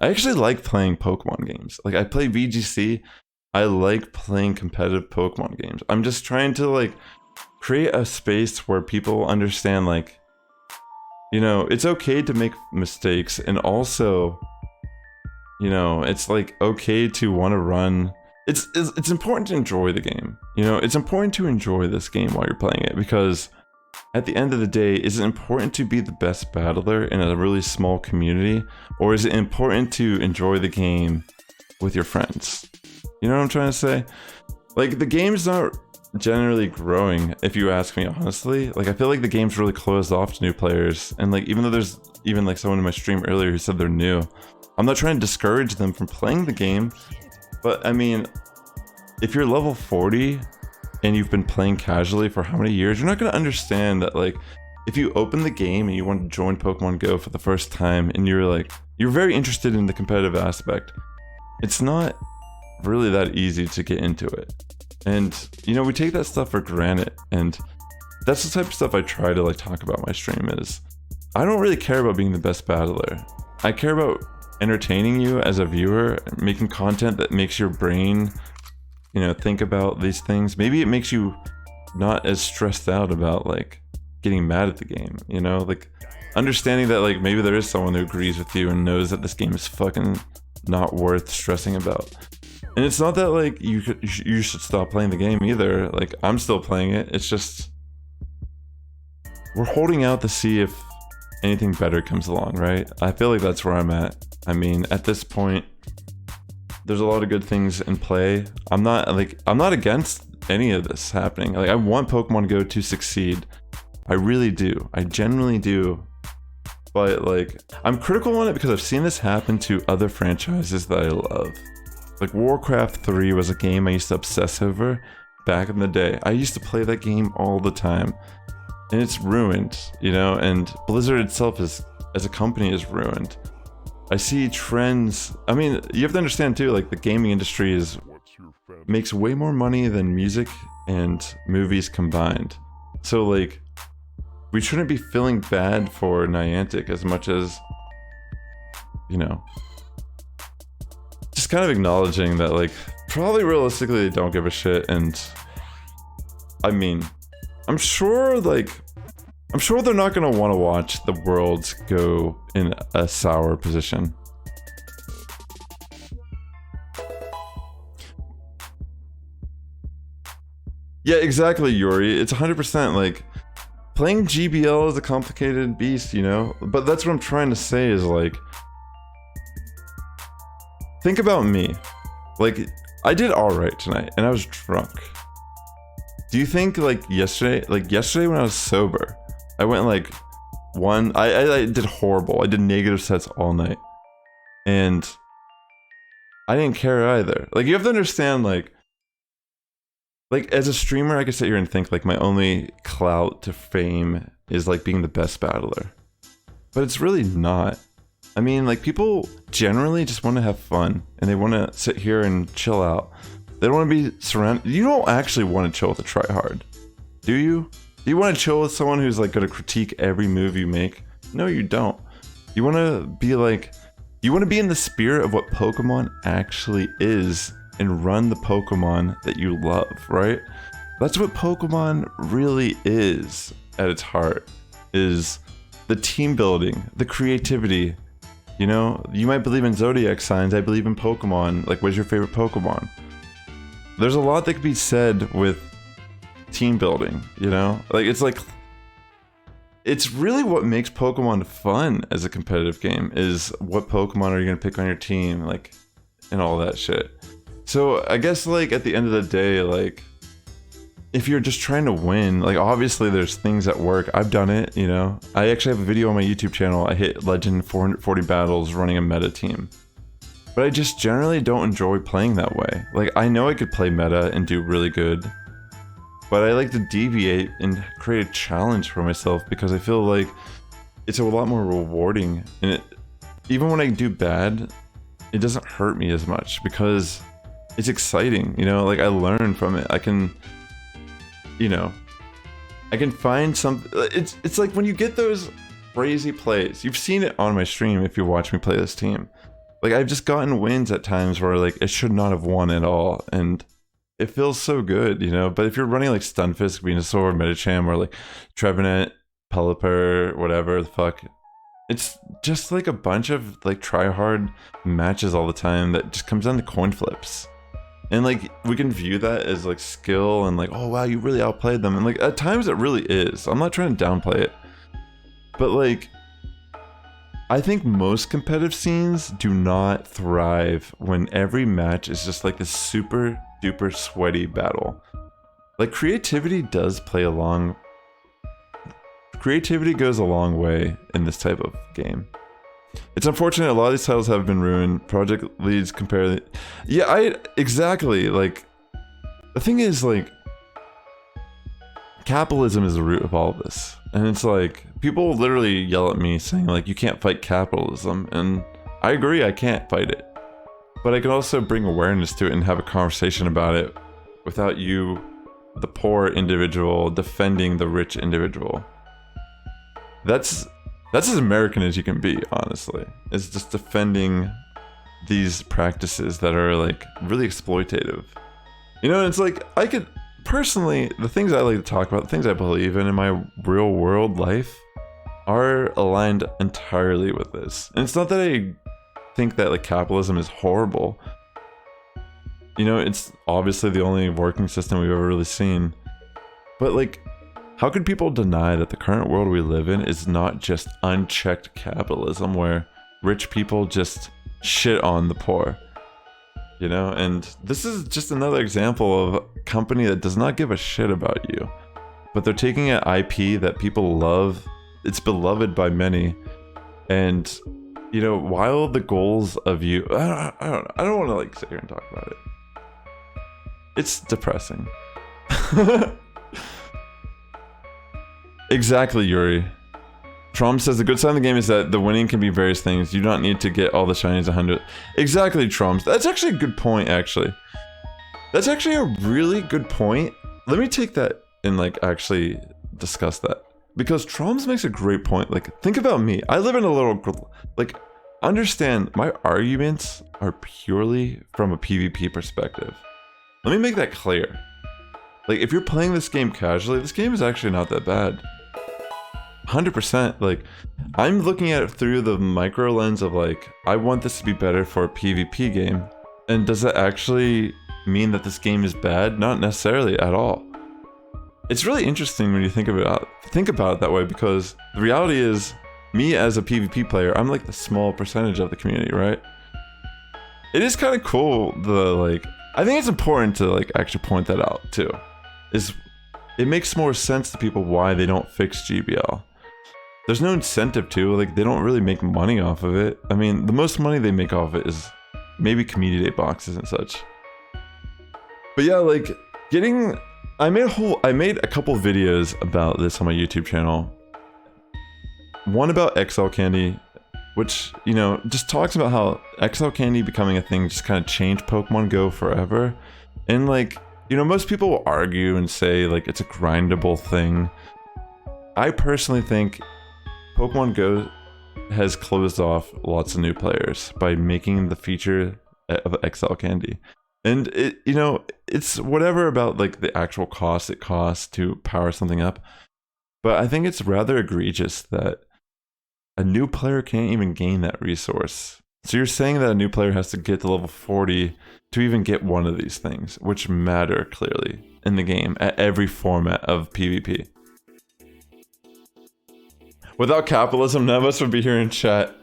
I actually like playing Pokemon games. Like I play VGC. I like playing competitive Pokemon games. I'm just trying to like create a space where people understand like, you know, it's okay to make mistakes, and also, you know, it's like okay to want to run. It's important to enjoy the game. You know, it's important to enjoy this game while you're playing it, because at the end of the day, is it important to be the best battler in a really small community, or is it important to enjoy the game with your friends? You know what I'm trying to say? Like, the game's not generally growing, if you ask me honestly. Like, I feel like the game's really closed off to new players, and like, even though there's even like someone in my stream earlier who said they're new, I'm not trying to discourage them from playing the game, but I mean, if you're level 40 and you've been playing casually for how many years, you're not going to understand that, like, if you open the game and you want to join Pokemon Go for the first time and you're like, you're very interested in the competitive aspect, it's not really that easy to get into it. And, you know, we take that stuff for granted, and that's the type of stuff I try to like talk about my stream is, I don't really care about being the best battler. I care about entertaining you as a viewer, making content that makes your brain, you know, think about these things. Maybe it makes you not as stressed out about like getting mad at the game, you know, like understanding that like maybe there is someone who agrees with you and knows that this game is fucking not worth stressing about. And it's not that like you should stop playing the game either. Like, I'm still playing it. It's just we're holding out to see if anything better comes along, right? I feel like that's where I'm at. I mean, at this point, there's a lot of good things in play. I'm not against any of this happening. Like, I want Pokemon Go to succeed. I really do. I genuinely do. But like, I'm critical on it because I've seen this happen to other franchises that I love. Like, Warcraft 3 was a game I used to obsess over back in the day. I used to play that game all the time. And it's ruined, you know, and Blizzard itself is, as a company, is ruined. I see trends. I mean, you have to understand too, like, the gaming industry makes way more money than music and movies combined. So like, we shouldn't be feeling bad for Niantic as much as, you know, just kind of acknowledging that like, probably realistically they don't give a shit. And I mean, I'm sure they're not gonna want to watch the world go in a sour position. Yeah, exactly, Yuri. It's 100% like, playing GBL is a complicated beast, you know? But that's what I'm trying to say is like, think about me. Like, I did alright tonight and I was drunk. Do you think like yesterday when I was sober, I went like I did horrible. I did negative sets all night. And I didn't care either. Like, you have to understand, like as a streamer, I could sit here and think like my only clout to fame is like being the best battler. But it's really not. I mean, like, people generally just want to have fun and they want to sit here and chill out. They don't want to be surrounded. You don't actually want to chill with a tryhard, do you? Do you want to chill with someone who's like going to critique every move you make? No, you don't. You want to be like, you want to be in the spirit of what Pokemon actually is and run the Pokemon that you love, right? That's what Pokemon really is at its heart, is the team building, the creativity. You know, you might believe in zodiac signs, I believe in Pokemon. Like, what's your favorite Pokemon? There's a lot that could be said with team building, you know? Like, it's really what makes Pokemon fun as a competitive game, is what Pokemon are you gonna pick on your team, like, and all that shit. So I guess like at the end of the day, like, if you're just trying to win, like, obviously there's things that work. I've done it, you know? I actually have a video on my YouTube channel. I hit Legend 440 battles running a meta team. But I just generally don't enjoy playing that way. Like, I know I could play meta and do really good, but I like to deviate and create a challenge for myself because I feel like it's a lot more rewarding. And even when I do bad, it doesn't hurt me as much because it's exciting, you know? Like, I learn from it. I can, you know, I can find some. It's like when you get those crazy plays. You've seen it on my stream if you watch me play this team. Like, I've just gotten wins at times where like it should not have won at all, and it feels so good, you know. But if you're running like Stunfisk, Venusaur, Medicham, or like Trevenant, Pelipper, whatever the fuck, it's just like a bunch of like try hard matches all the time that just comes down to coin flips. And like we can view that as like skill and like, oh wow, you really outplayed them. And like at times it really is. I'm not trying to downplay it. But like, I think most competitive scenes do not thrive when every match is just like this super duper sweaty battle. Like creativity goes a long way in this type of game. It's unfortunate a lot of these titles have been ruined. Project leads compare. Yeah, exactly. Like, the thing is, like, capitalism is the root of all of this. And it's like, people literally yell at me saying, like, you can't fight capitalism. And I agree, I can't fight it. But I can also bring awareness to it and have a conversation about it without you, the poor individual, defending the rich individual. That's as American as you can be, honestly. It's just defending these practices that are like really exploitative. You know, it's like, I could personally, the things I like to talk about, the things I believe in my real world life are aligned entirely with this. And it's not that I think that like capitalism is horrible. You know, it's obviously the only working system we've ever really seen. But like, how could people deny that the current world we live in is not just unchecked capitalism where rich people just shit on the poor? You know, and this is just another example of a company that does not give a shit about you. But they're taking an IP that people love, it's beloved by many, and, you know, while the goals of you... I don't want to like sit here and talk about it. It's depressing. Exactly, Yuri. Trump says the good side of the game is that the winning can be various things. You do not need to get all the shinies 100. Exactly, Trump. That's actually a good point, actually. That's actually a really good point. Let me take that and like actually discuss that. Because Trump makes a great point. Like, think about me. I live in a little... Like, understand, my arguments are purely from a PvP perspective. Let me make that clear. Like, if you're playing this game casually, this game is actually not that bad. 100%. Like, I'm looking at it through the micro lens of like, I want this to be better for a PvP game. And does that actually mean that this game is bad? Not necessarily at all. It's really interesting when you think about it that way, because the reality is, me as a PvP player, I'm like the small percentage of the community, right? It is kind of cool, I think it's important to like actually point that out too. It makes more sense to people why they don't fix GBL. There's no incentive to, like, they don't really make money off of it. I mean, the most money they make off of it is maybe community day boxes and such. But yeah, like, I made a couple videos about this on my YouTube channel. One about XL Candy, which, you know, just talks about how XL Candy becoming a thing just kind of changed Pokemon Go forever. And like, you know, most people will argue and say like it's a grindable thing. I personally think Pokemon Go has closed off lots of new players by making the feature of XL Candy. And it, you know, it's whatever about like the actual cost it costs to power something up. But I think it's rather egregious that a new player can't even gain that resource. So you're saying that a new player has to get to level 40 to even get one of these things, which matter clearly in the game at every format of PvP. Without capitalism, none of us would be here in chat.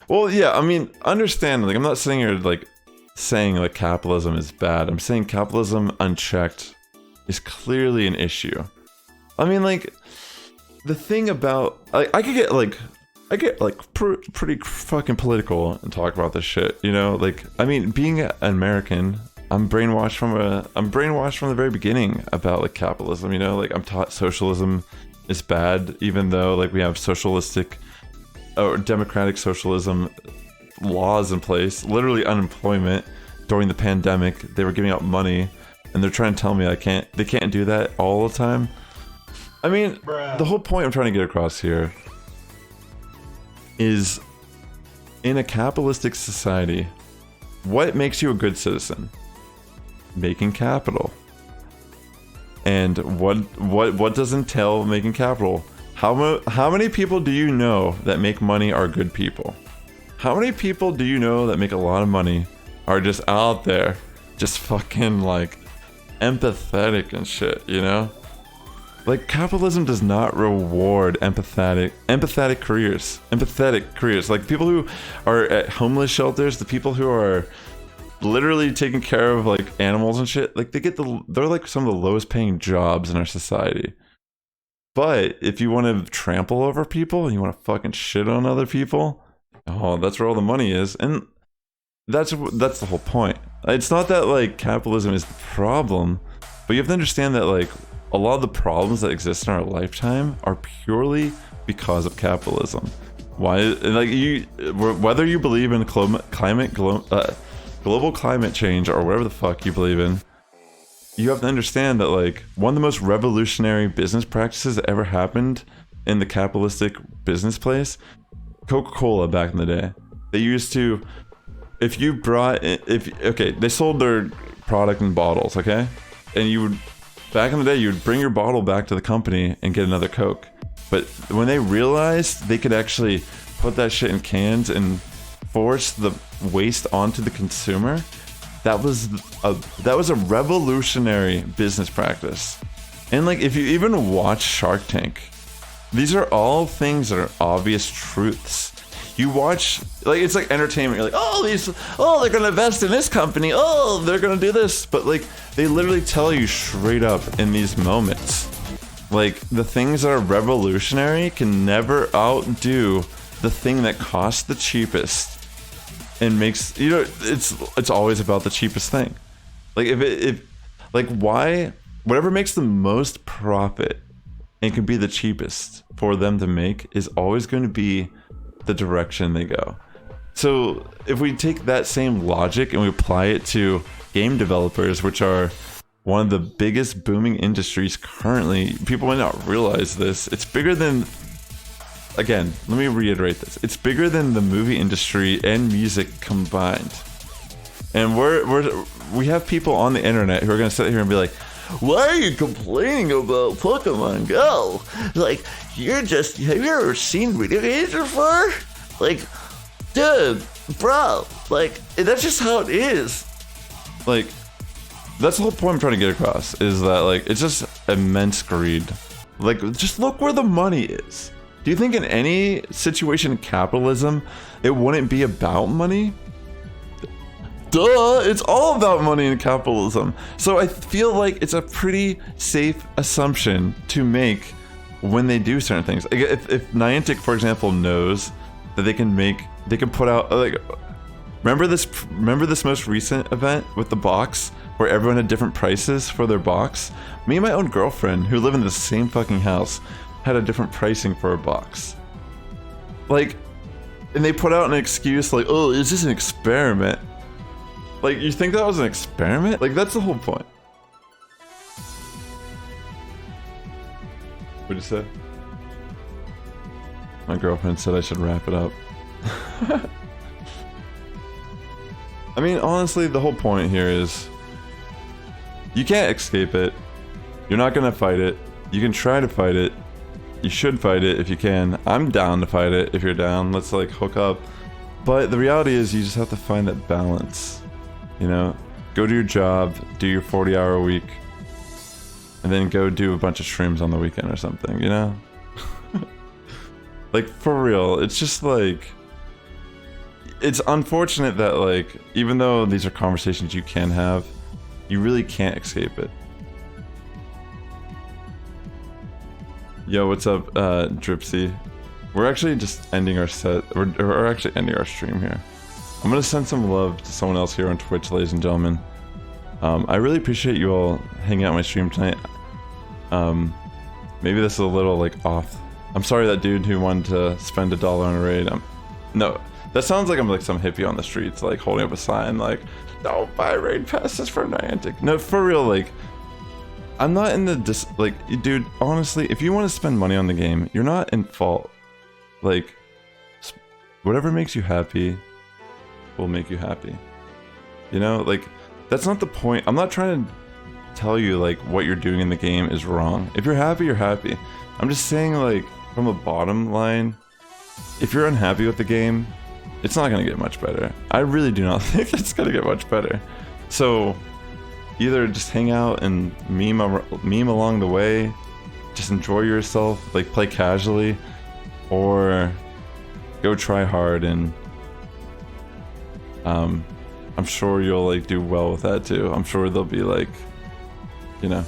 Well, yeah, I mean, understand, like, I'm not sitting here like saying like capitalism is bad. I'm saying capitalism unchecked is clearly an issue. I mean, like, the thing about, I get pretty fucking political and talk about this shit, you know? Like, I mean, being an American, I'm brainwashed from the very beginning about like capitalism, you know? Like, I'm taught socialism is bad, even though like we have socialistic or democratic socialism laws in place. Literally unemployment during the pandemic, they were giving out money, and they're trying to tell me they can't do that all the time. I mean, the whole point I'm trying to get across here is in a capitalistic society, what makes you a good citizen? Making capital. And what does entail making capital? How many people do you know that make money are good people? How many people do you know that make a lot of money are just out there, just fucking like empathetic and shit, you know? Like, capitalism does not reward empathetic careers. Like, people who are at homeless shelters, the people who are literally taking care of like animals and shit, like they're like some of the lowest paying jobs in our society. But if you want to trample over people and you want to fucking shit on other people, oh, that's where all the money is. And that's the whole point. It's not that like capitalism is the problem, but you have to understand that like a lot of the problems that exist in our lifetime are purely because of capitalism. Why? Like, whether you believe in global climate change or whatever the fuck you believe in, you have to understand that like one of the most revolutionary business practices that ever happened in the capitalistic business place, Coca-Cola back in the day, they used to, they sold their product in bottles, okay? And you would, back in the day, you would bring your bottle back to the company and get another Coke. But when they realized they could actually put that shit in cans and force the waste onto the consumer, that was a revolutionary business practice. And like, if you even watch Shark Tank, these are all things that are obvious truths. You watch, like, it's like entertainment. You're like, they're gonna invest in this company. Oh, they're gonna do this. But like, they literally tell you straight up in these moments, like, the things that are revolutionary can never outdo the thing that costs the cheapest and makes, you know, it's always about the cheapest thing. Like, whatever makes the most profit and can be the cheapest for them to make is always going to be the direction they go. So if we take that same logic and we apply it to game developers, which are one of the biggest booming industries currently, people might not realize this. It's bigger than, again, let me reiterate this. It's bigger than the movie industry and music combined. And we have people on the internet who are going to sit here and be like, why are you complaining about Pokemon Go? Like, have you ever seen video games before? Like, dude, bro, like, that's just how it is. Like, that's the whole point I'm trying to get across, is that, like, it's just immense greed. Like, just look where the money is. Do you think in any situation in capitalism, it wouldn't be about money? Duh, it's all about money in capitalism. So I feel like it's a pretty safe assumption to make when they do certain things. Like, if Niantic, for example, knows that they can put out, like, remember this most recent event with the box where everyone had different prices for their box? Me and my own girlfriend, who live in the same fucking house, had a different pricing for a box. Like, and they put out an excuse like, oh, is this an experiment? Like, you think that was an experiment? Like, that's the whole point. What'd you say? My girlfriend said I should wrap it up. I mean, honestly, the whole point here is you can't escape it. You're not gonna fight it. You can try to fight it. You should fight it if you can. I'm down to fight it if you're down. Let's like hook up. But the reality is you just have to find that balance. You know, go to your job, do your 40-hour week, and then go do a bunch of streams on the weekend or something, you know? Like, for real, it's just like, it's unfortunate that, like, even though these are conversations you can have, you really can't escape it. Yo, what's up, Dripsy? We're actually just ending our set, we're actually ending our stream here. I'm gonna send some love to someone else here on Twitch, ladies and gentlemen. I really appreciate you all hanging out my stream tonight. Maybe this is a little like off. I'm sorry that dude who wanted to spend $1 on a raid. No, that sounds like I'm like some hippie on the streets, like holding up a sign like, "No, buy raid passes for Niantic." No, for real, like, I'm not in the like, dude. Honestly, if you want to spend money on the game, you're not in fault. Like, whatever makes you happy will make you happy. You know, like, that's not the point. I'm not trying to tell you, like, what you're doing in the game is wrong. If you're happy, you're happy. I'm just saying, like, from a bottom line, if you're unhappy with the game, it's not going to get much better. I really do not think it's going to get much better. So, either just hang out and meme along the way, just enjoy yourself, like, play casually, or go try hard, and I'm sure you'll, like, do well with that too. I'm sure they'll be like, you know,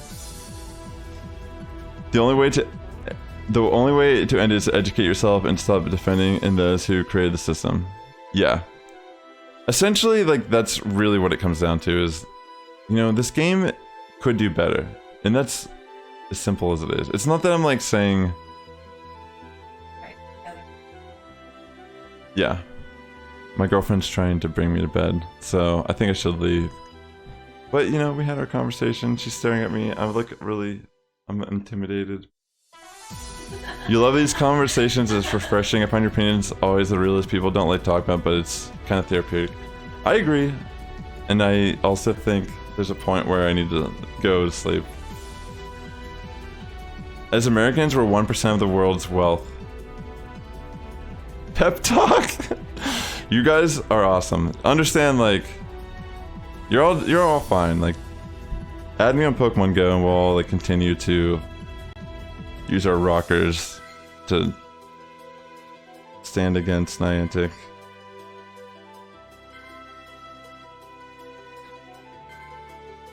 the only way to end it is to educate yourself and stop defending in those who created the system. Yeah, essentially, like, that's really what it comes down to. Is, you know, this game could do better, and that's as simple as it is. It's not that I'm, like, saying, yeah, my girlfriend's trying to bring me to bed, so I think I should leave. But, you know, we had our conversation. She's staring at me. I'm intimidated. You love these conversations. It's refreshing. I find your opinions always the realest. People don't like talking about, but it's kind of therapeutic. I agree. And I also think there's a point where I need to go to sleep. As Americans, we're 1% of the world's wealth. Pep talk? You guys are awesome. Understand, like, you're all fine. Like, add me on Pokemon Go and we'll all, like, continue to use our rockers to stand against Niantic.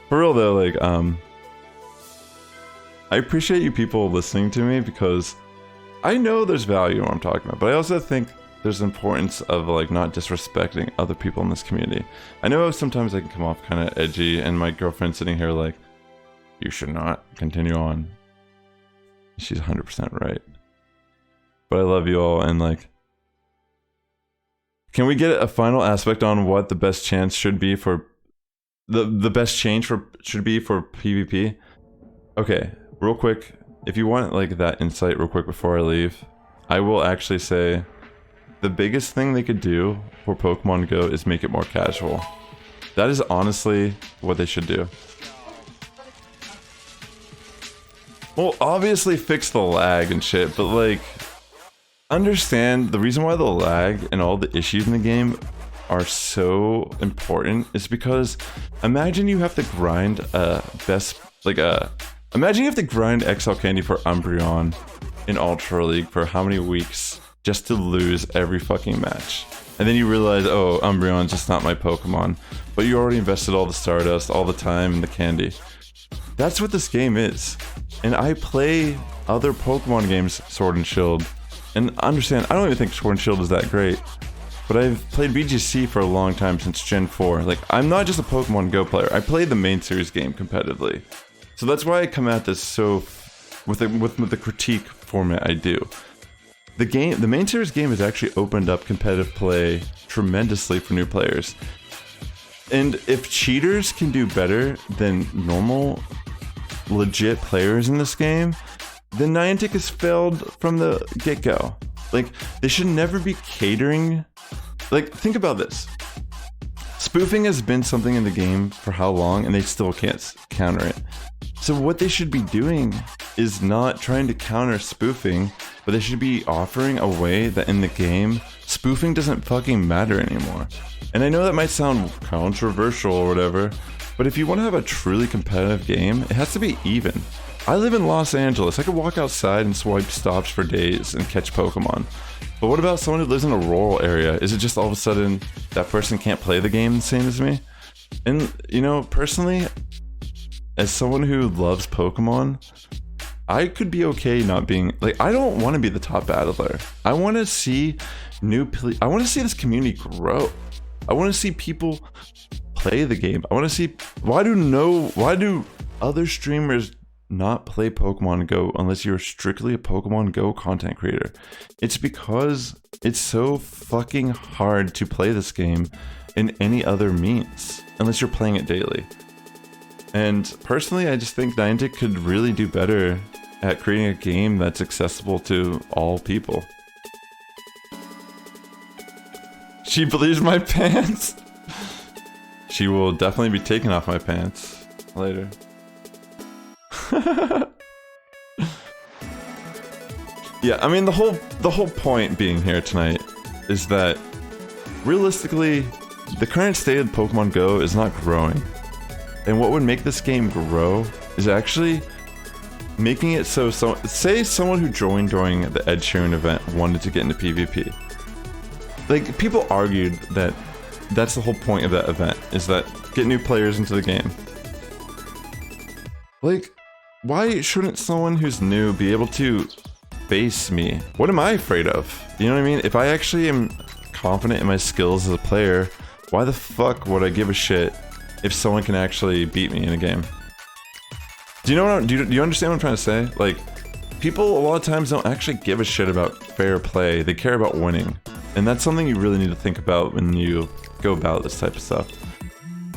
For real though, like, I appreciate you people listening to me, because I know there's value in what I'm talking about, but I also think there's importance of, like, not disrespecting other people in this community. I know sometimes I can come off kind of edgy, and my girlfriend's sitting here like, you should not continue on. She's 100% right. But I love you all, and, like, can we get a final aspect on what the best chance should be for the best change should be for PvP? Okay, real quick, if you want, like, that insight real quick before I leave, I will actually say the biggest thing they could do for Pokemon Go is make it more casual. That is honestly what they should do. Well, obviously fix the lag and shit, but, like, understand the reason why the lag and all the issues in the game are so important is because imagine you have to grind imagine you have to grind XL Candy for Umbreon in Ultra League for how many weeks just to lose every fucking match. And then you realize, oh, Umbreon's just not my Pokemon. But you already invested all the Stardust, all the time, and the candy. That's what this game is. And I play other Pokemon games, Sword and Shield. And understand, I don't even think Sword and Shield is that great. But I've played VGC for a long time, since Gen 4. Like, I'm not just a Pokemon Go player. I play the main series game competitively. So that's why I come at this so with the critique format I do. The main series game has actually opened up competitive play tremendously for new players. And if cheaters can do better than normal, legit players in this game, then Niantic has failed from the get-go. Like, they should never be catering. Like, think about this. Spoofing has been something in the game for how long, and they still can't counter it. So what they should be doing is not trying to counter spoofing, but they should be offering a way that in the game, spoofing doesn't fucking matter anymore. And I know that might sound controversial or whatever, but if you want to have a truly competitive game, it has to be even. I live in Los Angeles. I could walk outside and swipe stops for days and catch Pokemon. But what about someone who lives in a rural area? Is it just all of a sudden that person can't play the game the same as me? And, you know, personally, as someone who loves Pokemon, I could be okay not being, like, I don't want to be the top battler. I want to see I want to see this community grow. I want to see people play the game. I want to see, why do other streamers not play Pokemon Go unless you're strictly a Pokemon Go content creator? It's because it's so fucking hard to play this game in any other means unless you're playing it daily. And personally, I just think Niantic could really do better at creating a game that's accessible to all people. She believes my pants. She will definitely be taking off my pants later. Yeah, I mean the whole point being here tonight is that realistically, the current state of Pokemon Go is not growing. And what would make this game grow is actually making it so say someone who joined during the Ed Sheeran event wanted to get into PvP. Like, people argued that that's the whole point of that event, is that get new players into the game. Like, why shouldn't someone who's new be able to face me? What am I afraid of? You know what I mean? If I actually am confident in my skills as a player, why the fuck would I give a shit if someone can actually beat me in a game? Do you know what do you understand what I'm trying to say? Like, people a lot of times don't actually give a shit about fair play. They care about winning. And that's something you really need to think about when you go about this type of stuff.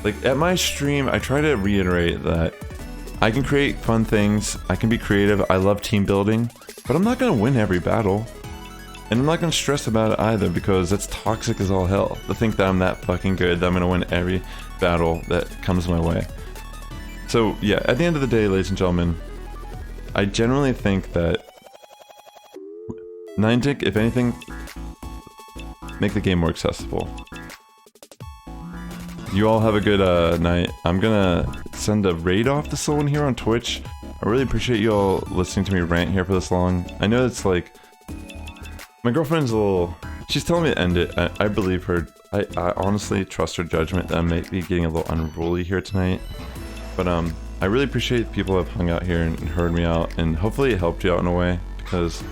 Like, at my stream, I try to reiterate that I can create fun things, I can be creative, I love team building, but I'm not gonna win every battle. And I'm not gonna stress about it either, because that's toxic as all hell. To think that I'm that fucking good, that I'm gonna win every battle that comes my way. So yeah, at the end of the day, ladies and gentlemen, I generally think that Niantic, if anything, make the game more accessible. You all have a good night. I'm gonna send a raid off to someone here on Twitch. I really appreciate you all listening to me rant here for this long. I know it's like, my girlfriend's a little, she's telling me to end it. I believe her. I honestly trust her judgment that I might be getting a little unruly here tonight. But I really appreciate people who have hung out here and heard me out, and hopefully it helped you out in a way, because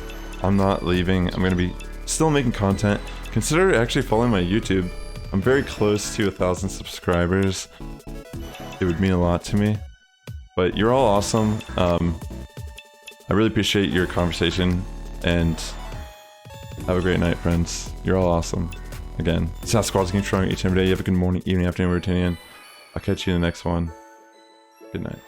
I'm not leaving. I'm gonna be still making content. Consider actually following my YouTube. I'm very close to 1,000 subscribers. It would mean a lot to me. But you're all awesome. I really appreciate your conversation, and have a great night, friends. You're all awesome. Again, Sass Squad's getting stronger each and every day. You have a good morning, evening, afternoon, routine. I'll catch you in the next one. Good night.